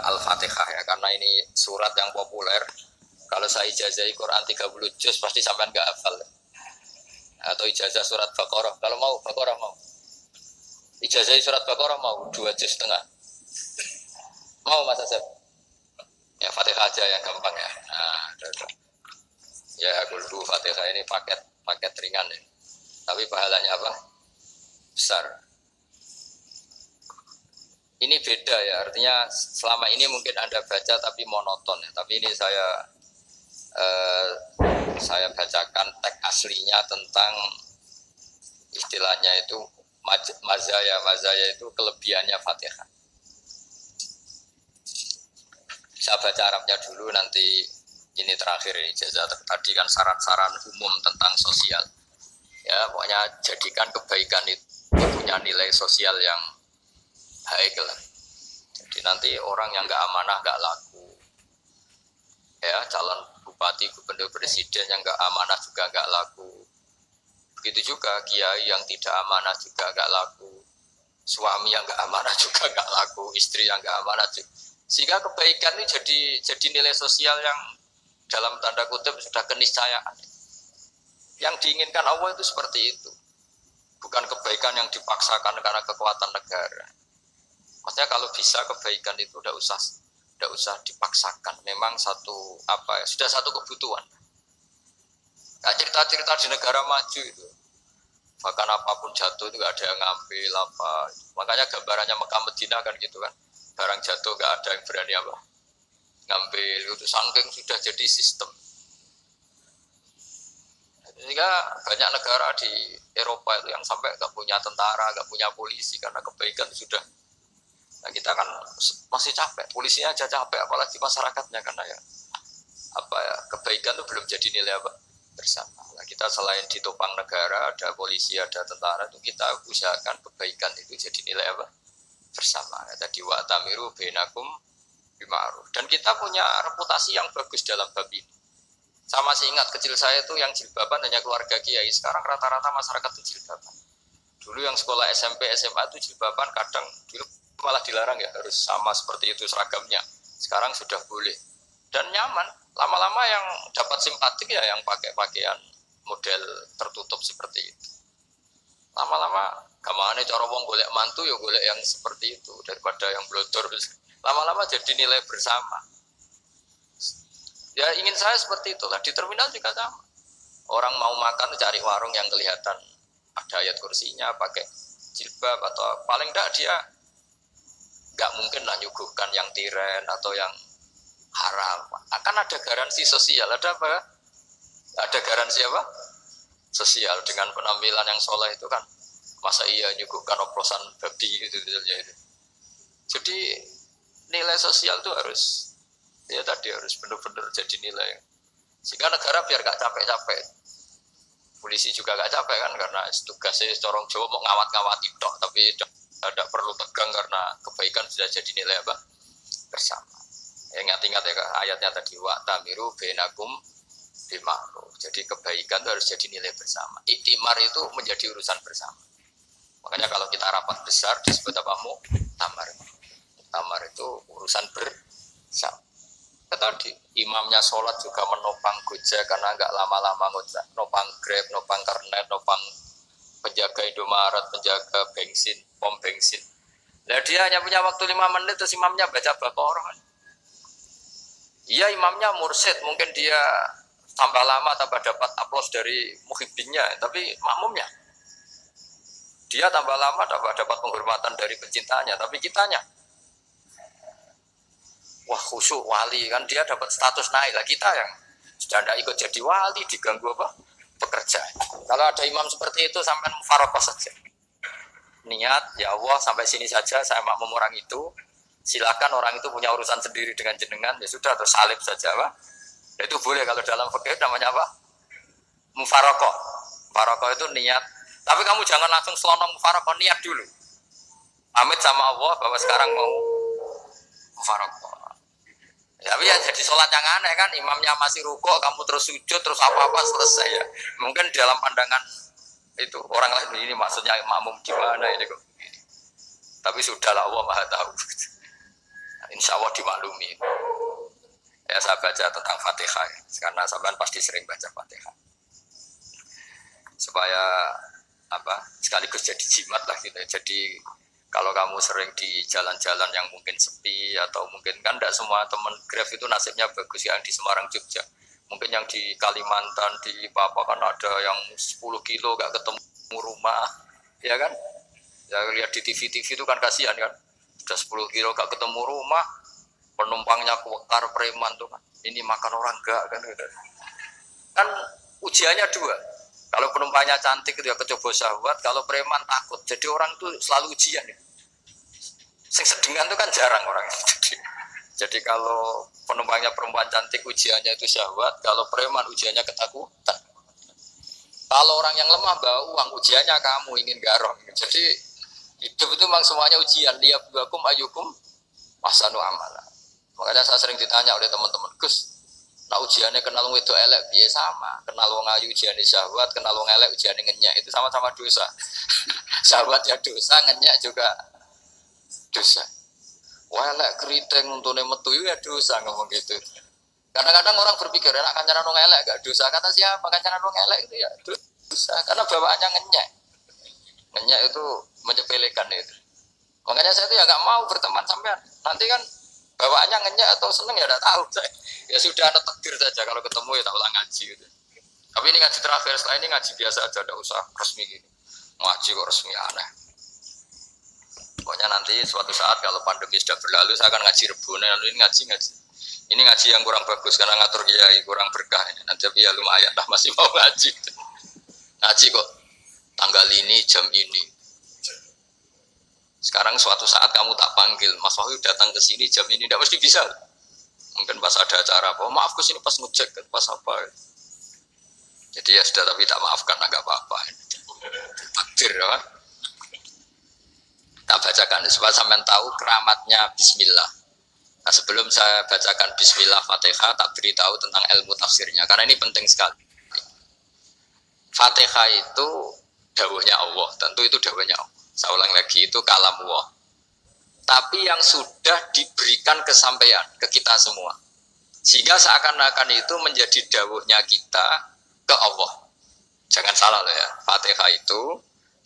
Al-Fatihah ya, karena ini surat yang populer. Kalau saya ijazahi Quran 30 juz pasti sampean nggak hafal. Atau ijazah surat Baqarah. Kalau mau Baqarah mau. Ijazahi surat Baqarah mau 2 juz setengah. Mau Mas Asep? Ya Fatihah aja yang gampang ya. Nah, ya kulhu Fatihah ini paket ringan ya. Tapi pahalanya apa? Besar. Ini beda ya, artinya selama ini mungkin Anda baca tapi monoton ya. Tapi ini saya bacakan teks aslinya tentang istilahnya itu mazaya itu kelebihannya Fatihah. Saya baca Arabnya dulu, nanti ini terakhir ini ijazah tadi kan saran-saran umum tentang sosial. Ya, pokoknya jadikan kebaikan itu punya nilai sosial yang baik lah. Jadi nanti orang yang nggak amanah nggak laku. Ya, calon bupati, gubernur, presiden yang nggak amanah juga nggak laku. Begitu juga kiai yang tidak amanah juga nggak laku. Suami yang nggak amanah juga nggak laku. Istri yang nggak amanah juga. Sehingga kebaikan ini jadi nilai sosial yang dalam tanda kutip sudah keniscayaan. Yang diinginkan Allah itu seperti itu. Bukan kebaikan yang dipaksakan karena kekuatan negara. Maksudnya kalau bisa kebaikan itu tidak usah dipaksakan. Memang sudah satu kebutuhan. Nah, cerita-cerita di negara maju itu, bahkan apapun jatuh itu nggak ada yang ngambil apa. Makanya gambarannya Mekah Medina kan gitu kan. Barang jatuh nggak ada yang berani apa ngambil. Itu saking sudah jadi sistem. Sehingga banyak negara di Eropa itu yang sampai nggak punya tentara, nggak punya polisi karena kebaikan sudah. Nah, kita kan masih capek, polisinya aja capek, apalagi masyarakatnya karena kebaikan itu belum jadi nilai bersama. Nah, kita selain ditopang negara, ada polisi, ada tentara, itu kita usahakan kebaikan itu jadi nilai bersama. Tadi wa tamiru bainakum bima'ruf. Dan kita punya reputasi yang bagus dalam bab ini. Saya masih ingat kecil saya itu yang jilbaban hanya keluarga kiai. Sekarang rata-rata masyarakat itu jilbaban. Dulu yang sekolah SMP, SMA itu jilbaban kadang dulu malah dilarang ya, harus sama seperti itu seragamnya. Sekarang sudah boleh dan nyaman. Lama-lama yang dapat simpatik ya yang pakai pakaian model tertutup seperti itu. Lama-lama gamane cara wong golek mantu ya golek yang seperti itu daripada yang blodor. Lama-lama jadi nilai bersama. Ya ingin saya seperti itulah. Di terminal juga sama. Orang mau makan cari warung yang kelihatan ada ayat kursinya, pakai jilbab atau paling enggak dia nggak mungkin lah nyuguhkan yang tiren atau yang haram. Akan ada garansi sosial. Ada apa? Ada garansi apa? Sosial dengan penampilan yang soleh itu kan. Masa iya nyuguhkan oplosan babi gitu misalnya itu. Jadi nilai sosial itu harus benar-benar jadi nilai. Sehingga negara biar gak capek-capek. Polisi juga gak capek kan karena tugasnya corong Jawa mau ngawat-ngawati tok, tapi tidak perlu tegang karena kebaikan sudah jadi nilai bersama. Ingat-ingat ya ayatnya tadi wa tamiru bainakum bima'ruf. Jadi kebaikan itu harus jadi nilai bersama. Iktimar itu menjadi urusan bersama. Makanya kalau kita rapat besar disebut apa? Muktamar. Muktamar itu urusan bersama. Tadi imamnya sholat juga menopang Gojek karena nggak lama-lama nopang Grab, nopang Kernet, nopang penjaga Indomaret, penjaga bensin, pom bensin. Nah dia hanya punya waktu 5 menit terus imamnya baca Baqarah. Iya imamnya mursyid, mungkin dia tambah lama tambah dapat aplaus dari muhibbinnya, tapi makmumnya dia tambah lama tambah dapat penghormatan dari pencintanya, tapi kitanya wah khusyuk wali kan dia dapat status naik lah, kita yang sudah tidak ikut jadi wali diganggu apa pekerjaan. Kalau ada imam seperti itu sampai mufaroqah saja. Niat ya Allah sampai sini saja saya makmum orang itu. Silakan orang itu punya urusan sendiri dengan jenengan ya sudah terus salib saja Pak. Itu boleh kalau dalam fikih namanya apa? Mufaroqah. Mufaroqah itu niat. Tapi kamu jangan langsung selonong mufaroqah, niat dulu. Pamit sama Allah bahwa sekarang mau mufaroqah. Tapi ya jadi sholat yang aneh kan, imamnya masih rukuk, kamu terus sujud, terus apa-apa selesai ya. Mungkin dalam pandangan itu orang lain ini maksudnya makmum gimana ini kok. Tapi sudahlah Allah Maha tahu. Insya Allah dimaklumi. Ya saya baca tentang Fatihah karena sampean pasti sering baca Fatihah. Supaya sekaligus jadi jimat lah gitu. Jadi kalau kamu sering di jalan-jalan yang mungkin sepi atau mungkin kan tidak semua teman Grab itu nasibnya bagus yang di Semarang Jogja. Mungkin yang di Kalimantan di Papua kan ada yang 10 kilo gak ketemu rumah, ya kan? Ya lihat di TV-TV itu kan kasihan kan. Sudah 10 kilo gak ketemu rumah, penumpangnya kuwekar preman tuh kan. Ini makan orang gak kan gitu. Kan ujiannya dua. Kalau penumpangnya cantik itu ya kecoba syahwat, kalau preman takut. Jadi orang itu selalu ujian ya. Sing sedengan itu kan jarang orang. Jadi kalau penumpangnya perempuan cantik ujiannya itu syahwat, kalau preman ujiannya ketakutan. Kalau orang yang lemah bawa uang ujiannya kamu ingin garong. Jadi hidup itu memang semuanya ujian. Dia buakum ayukum pasanu amala. Makanya saya sering ditanya oleh teman-teman, Gus, nah ujiannya kenal wong wedok elek piye sama, kenal wong ayu ujiane syahwat, kenal wong elek ujiane ngenyak, itu sama-sama dosa. Syahwat ya dosa, ngenyak juga dosa. Wah elek keriting untune metu ya dosa ngomong gitu. Kadang-kadang orang berpikir enak kancanan wong elek gak dosa, kata siapa kancanan wong elek itu ya dosa karena bawaannya ngenyak. Ngenyak itu menyepelekan itu. Makanya saya itu ya gak mau berteman sampean. Nanti kan bawaannya ngenyak atau seneng ya udah tahu saya. Ya sudah ada takdir saja kalau ketemu ya tak ulang ngaji gitu. Tapi ini ngaji terakhir, setelah ini ngaji biasa aja, tidak usah resmi gini. Ngaji kok resmi aneh. Pokoknya nanti suatu saat kalau pandemi sudah berlalu saya akan ngaji Rebune, lalu ini ngaji. Ini ngaji yang kurang bagus karena ngatur kiai kurang berkah ini. Nanti ya lumayan lah masih mau ngaji. Ngaji kok tanggal ini jam ini. Sekarang suatu saat kamu tak panggil, Mas Wahyu datang ke sini jam ini, tidak mesti bisa. Mungkin pas ada acara apa, maaf ke sini pas ngecek, pas apa. Jadi ya sudah, tapi tak maafkan, enggak apa-apa. Takdir ya. Tak bacakan, supaya sampean tahu keramatnya Bismillah. Nah sebelum saya bacakan Bismillah Fatihah, tak beritahu tentang ilmu tafsirnya, karena ini penting sekali. Fatihah itu dawuhnya Allah, tentu itu dawuhnya Allah. Saya ulang lagi, itu kalam Allah. Tapi yang sudah diberikan kesampaian ke kita semua. Sehingga seakan-akan itu menjadi dawuhnya kita ke Allah. Jangan salah loh ya, Fatihah itu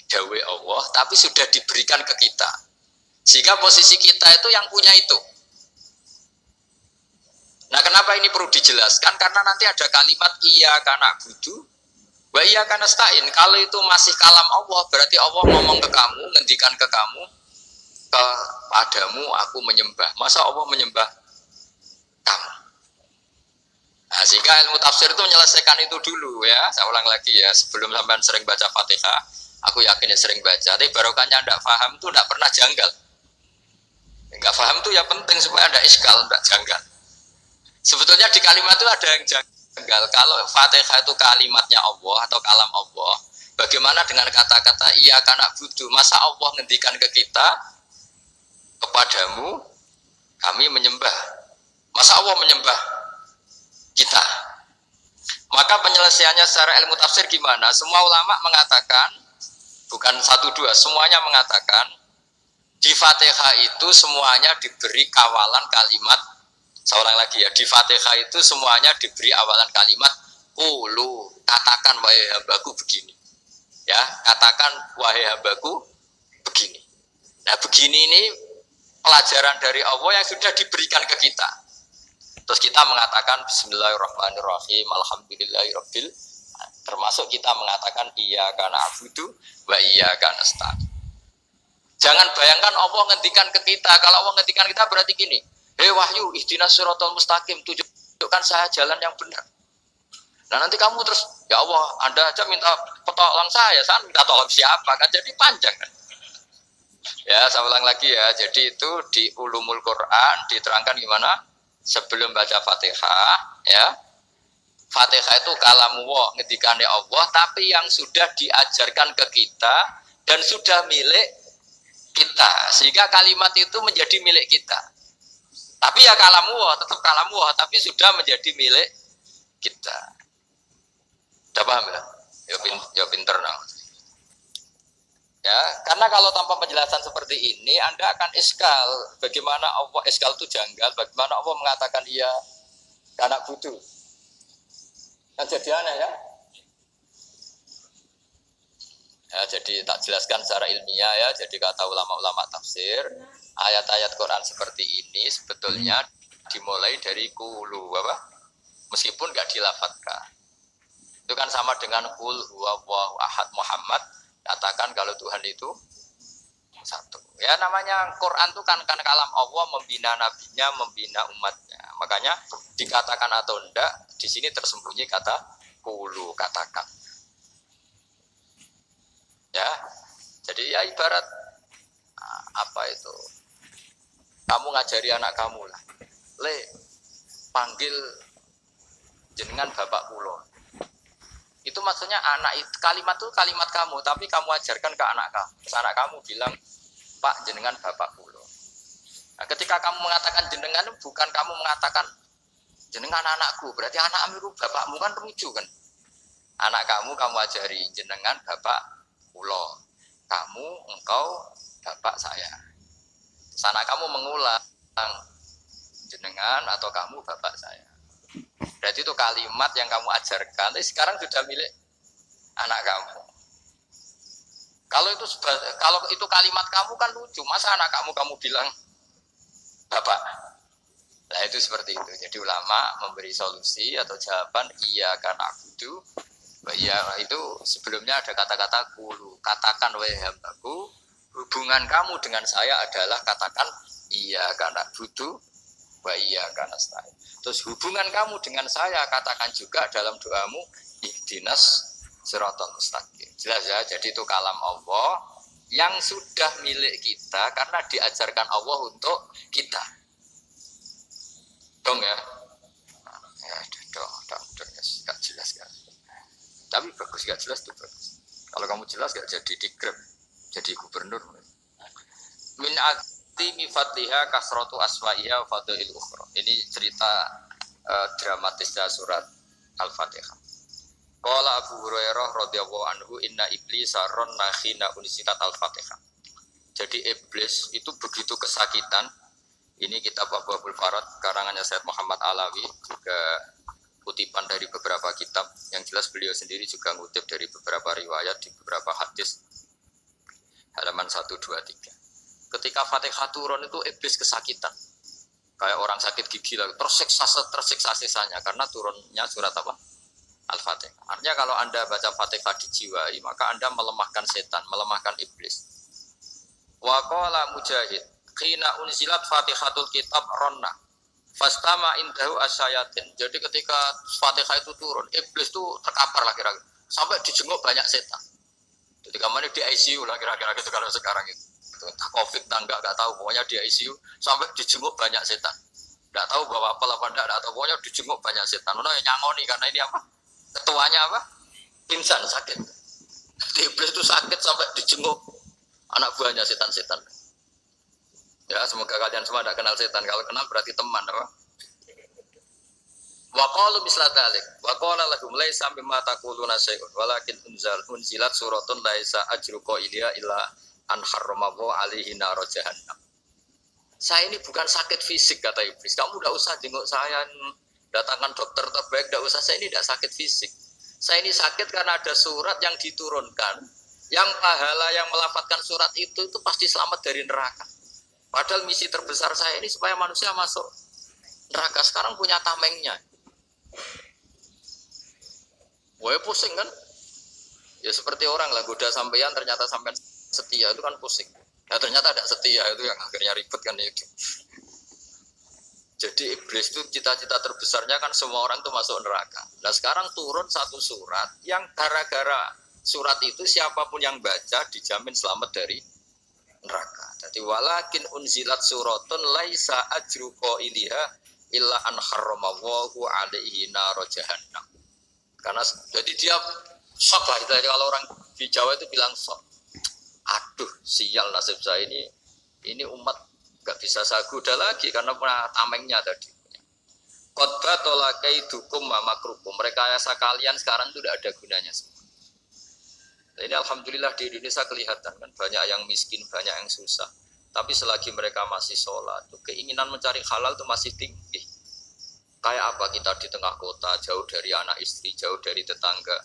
dawuh Allah, tapi sudah diberikan ke kita. Sehingga posisi kita itu yang punya itu. Nah kenapa ini perlu dijelaskan? Karena nanti ada kalimat iya kana budu, wa iya kana stain. Kalau itu masih kalam Allah, berarti Allah ngomong ke kamu, ngendikan ke kamu, kepadamu aku menyembah. Masa Allah menyembah kamu? Nah, sehingga ilmu tafsir itu menyelesaikan itu dulu ya. Saya ulang lagi ya, sebelum sampean sering baca Fatihah, aku yakin ya sering baca. Tapi barokahnya tidak paham itu tidak pernah janggal. Enggak paham itu ya penting supaya ada iskal, tidak janggal. Sebetulnya di kalimat itu ada yang janggal. Kalau Fatihah itu kalimatnya Allah atau kalam Allah, bagaimana dengan kata-kata iya kana budu? Masa Allah ngendikan ke kita, kepadamu kami menyembah. Masa Allah menyembah kita? Maka penyelesaiannya secara ilmu tafsir gimana? Semua ulama mengatakan, bukan satu dua, semuanya mengatakan di Fatihah itu semuanya diberi kawalan kalimat. Saya ulang lagi ya, di Fatihah itu semuanya diberi awalan kalimat qulu, katakan wahai hambaku begini. Ya, katakan wahai hambaku begini. Nah, begini ini pelajaran dari Allah yang sudah diberikan ke kita. Terus kita mengatakan bismillahirrahmanirrahim, alhamdulillahirabbil, termasuk kita mengatakan iyyaka na'budu wa iyyaka nasta'in. Jangan bayangkan Allah ngendikan ke kita. Kalau Allah ngendikan kita berarti gini, hei wahyu ihdinas siratal mustaqim, tunjukkan saya jalan yang benar. Nah nanti kamu terus, ya Allah, Anda aja minta tolong saya minta tolong siapa kan, jadi panjang kan. Ya saya ulang lagi ya, jadi itu di ulumul Quran diterangkan gimana sebelum baca Fatihah ya. Fatihah itu kalamullah, ngendikane Allah, tapi yang sudah diajarkan ke kita dan sudah milik kita, sehingga kalimat itu menjadi milik kita. Tapi ya kalamullah, tetap kalamullah, tapi sudah menjadi milik kita. Udah paham ya? Ya pinter nah. Ya, karena kalau tanpa penjelasan seperti ini, Anda akan iskal. Bagaimana Allah iskal itu janggal? Bagaimana Allah mengatakan iya anak butuh? Kan jadi aneh ya. Ya, jadi tak jelaskan secara ilmiah ya. Jadi kata ulama-ulama tafsir, ayat-ayat Quran seperti ini sebetulnya dimulai dari kulu apa? Meskipun nggak dilafatkan. Itu kan sama dengan kul huwallahu ahad Muhammad. Katakan kalau Tuhan itu satu. Ya namanya Quran itu kan kalam Allah membina nabinya, membina umatnya. Makanya dikatakan atau enggak, di sini tersembunyi kata kulu, katakan. Ya. Jadi ya ibarat apa itu? Kamu ngajari anak kamu lah. Le, panggil jenengan bapak kula. Itu maksudnya anak itu kalimat kamu, tapi kamu ajarkan ke anak kamu. Terus anak kamu bilang, Pak jenengan bapak kula. Nah, ketika kamu mengatakan jenengan, bukan kamu mengatakan jenengan anakku, berarti anakmu itu bapakmu kan lucu kan? Anak kamu ajari jenengan bapak kula. Kamu, engkau, bapak saya. Terus anak kamu mengulang jenengan atau kamu bapak saya. Berarti itu kalimat yang kamu ajarkan, tapi sekarang sudah milik anak kamu. Kalau itu kalimat kamu kan lucu, masa anak kamu bilang bapak? Nah itu seperti itu. Jadi ulama memberi solusi atau jawaban iya karena abudu. Iya itu sebelumnya ada kata-kata kulu. Katakan wahai hambaku, hubungan kamu dengan saya adalah katakan iya karena abudu. Wa iya karena nasta'in. Terus hubungan kamu dengan saya katakan juga dalam doamu ihdinas siratal mustaqim. Jelas ya, jadi itu kalam Allah yang sudah milik kita karena diajarkan Allah untuk kita. Dong ya. Ya, dong, gak jelas kan. Tapi bagus gak jelas tuh bagus. Kalau kamu jelas gak jadi digrab, jadi gubernur. Min mi fadliha kasratu aswa'iha fadlil ukhra. Ini cerita dramatisnya surat Al-Fatihah. Qala Abu Hurairah radhiyallahu anhu inna iblisa ranna khina unsitat Al-Fatihah. Jadi iblis itu begitu kesakitan. Ini kitab Abwaabul Farad karangannya Syekh Muhammad Alawi, juga kutipan dari beberapa kitab. Yang jelas beliau sendiri juga ngutip dari beberapa riwayat di beberapa hadis. Halaman 123. Ketika Fatihah turun itu iblis kesakitan. Kayak orang sakit gigi lah, tersiksa sisanya karena turunnya surat apa? Al-Fatihah. Artinya kalau Anda baca Fatihah dijiwai, maka Anda melemahkan setan, melemahkan iblis. Wa qala Mujahid, qina unzilat Fatihatul kitab ronna. Fastama indahu asyayatin. Jadi ketika Fatihah itu turun, iblis itu terkapar lah kira-kira. Sampai dijenguk banyak setan. Jadi kemana di ICU lah kira-kira gitu kalau sekarang itu. Entah COVID tangga nggak tahu, pokoknya di ICU sampai dijenguk banyak setan. Nggak tahu bahwa apa enggak, atau pokoknya dijenguk banyak setan. Nah, nyangoni karena ini apa? Ketuanya apa? Pingsan sakit. Jadi iblis itu sakit sampai dijenguk anak buahnya setan-setan. Ya semoga kalian semua tidak kenal setan. Kalau kenal berarti teman, apa? Wa qalu misla dzalik. Wa qala lahum laisa mimma taquluna syai'un walakin unzilat suratun laisa ajruqa ilya illa an harramahu alaihi nar jahannam. Saya ini bukan sakit fisik kata iblis. Kamu tidak usah jenguk saya, datangkan dokter terbaik, tidak usah. Saya ini tidak sakit fisik. Saya ini sakit karena ada surat yang diturunkan, yang pahala yang melafadzkan surat itu pasti selamat dari neraka. Padahal misi terbesar saya ini supaya manusia masuk neraka. Sekarang punya tamengnya. Wah pusing kan? Ya seperti orang lah goda sampean ternyata sampean setia itu kan pusing. Ya ternyata tidak setia itu yang akhirnya ribet kan itu. Jadi iblis itu cita-cita terbesarnya kan semua orang itu masuk neraka. Nah sekarang turun satu surat yang gara-gara surat itu siapapun yang baca dijamin selamat dari neraka. Jadi walakin unzilat suratun laisa ajru qailiha illa an harramahu alaihi nar jahannam. Karena jadi dia shock lah itu kalau orang di Jawa itu bilang shock. Aduh sial nasib saya ini umat gak bisa saya goda lagi karena punya tamengnya tadi. Khotbah tolakai dukum makrukum. Mereka rasa kalian sekarang itu tidak ada gunanya semua. Nah, ini alhamdulillah di Indonesia kelihatan kan banyak yang miskin, banyak yang susah. Tapi selagi mereka masih sholat, keinginan mencari halal itu masih tinggi. Kayak apa kita di tengah kota, jauh dari anak istri, jauh dari tetangga.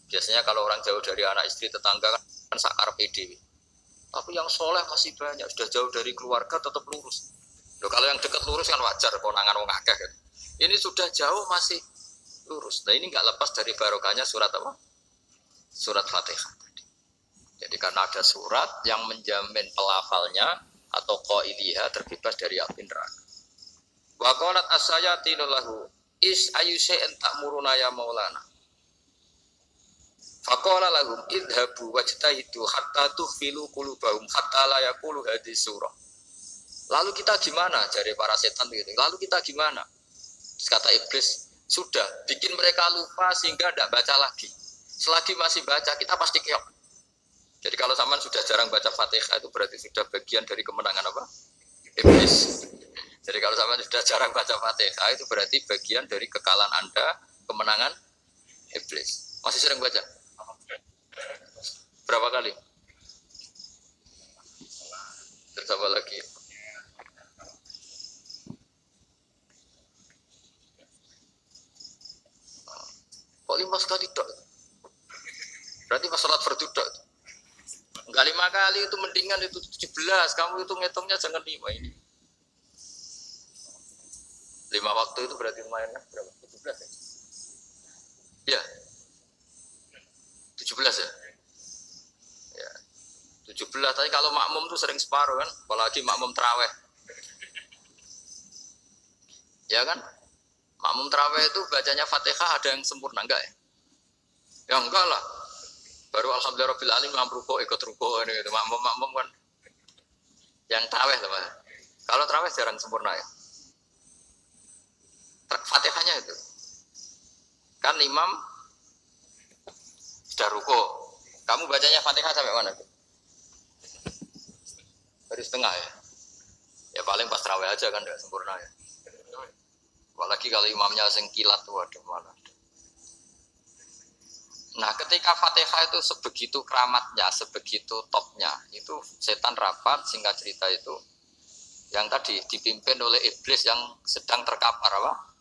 Biasanya kalau orang jauh dari anak istri, tetangga kan sakar PDW. Tapi yang soleh masih banyak, sudah jauh dari keluarga tetap lurus. Loh, kalau yang dekat lurus kan wajar, konangan wong akeh kan. Ini sudah jauh masih lurus. Nah ini nggak lepas dari barokahnya surat apa? Surat Fatihah. Jadi karena ada surat yang menjamin pelafalnya atau qailiha terbebas dari api neraka. Wa qalat as-sayatinu lahu is ayyusa'in ta'muruna ya maulana. Faqala lahum idhabu wajtahidu hatta tuhfilu qulubahum hatta la yaqulu hadhihi surah. Lalu kita gimana? Dari para setan gitu. Lalu kita gimana? Terus kata iblis, sudah bikin mereka lupa sehingga tidak baca lagi. Selagi masih baca kita pasti keok. Jadi kalau zaman sudah jarang baca Fatihah itu berarti sudah bagian dari kemenangan apa? Iblis. Jadi kalau zaman sudah jarang baca Fatihah itu berarti bagian dari kekalahan Anda, kemenangan iblis. Masih sering baca? Berapa kali? Terus apa lagi? Kok 5 kali dok? Berarti pas sholat fardu dok. Enggak 5 kali itu mendingan itu 17. Kamu itu ngitungnya jangan 5 ini. 5 waktu itu berarti lumayan kan? Berapa? 17 ya? Iya. 17 ya? Ya. 17 tapi kalau makmum tuh sering separuh kan, apalagi makmum tarawih. Ya kan? Makmum tarawih itu bacanya Fatihah ada yang sempurna enggak ya? Ya enggak lah. Baru alhamdulillah rabbil alamin mamruko ikut ruko ini gitu. Makmum kan yang tarawih teman. Kalau tarawih jarang sempurna ya. Fatihahnya itu. Kan imam sudah ruko. Kamu bacanya Fatihah sampai mana tuh? Dari setengah ya. Ya paling pas tarawih aja kan enggak sempurna ya. Apalagi kalau imamnya sing kilat tuh waduh malah. Nah, ketika Fatihah itu sebegitu keramatnya, sebegitu topnya, itu setan rapat, singkat cerita itu, yang tadi dipimpin oleh iblis yang sedang terkapar apa?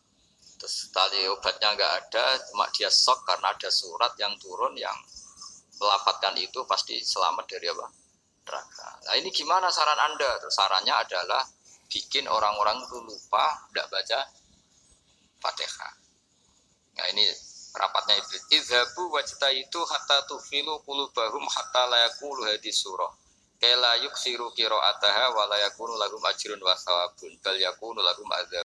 Terus tadi obatnya nggak ada, cuma dia shock karena ada surat yang turun yang melafatkan itu pasti selamat dari apa? Neraka. Nah ini gimana saran Anda? Terus sarannya adalah bikin orang-orang itu lupa, tidak baca Fatihah. Nah ini rapatnya iblis. Idhabu wajtaitu hatta tufilu qulubahum hatta la yaqulu hadhihi surah. Kala yuksiru qira'ataha wa la yakunu lahum ajrun wa thawabun bal yakunu lahum adzab.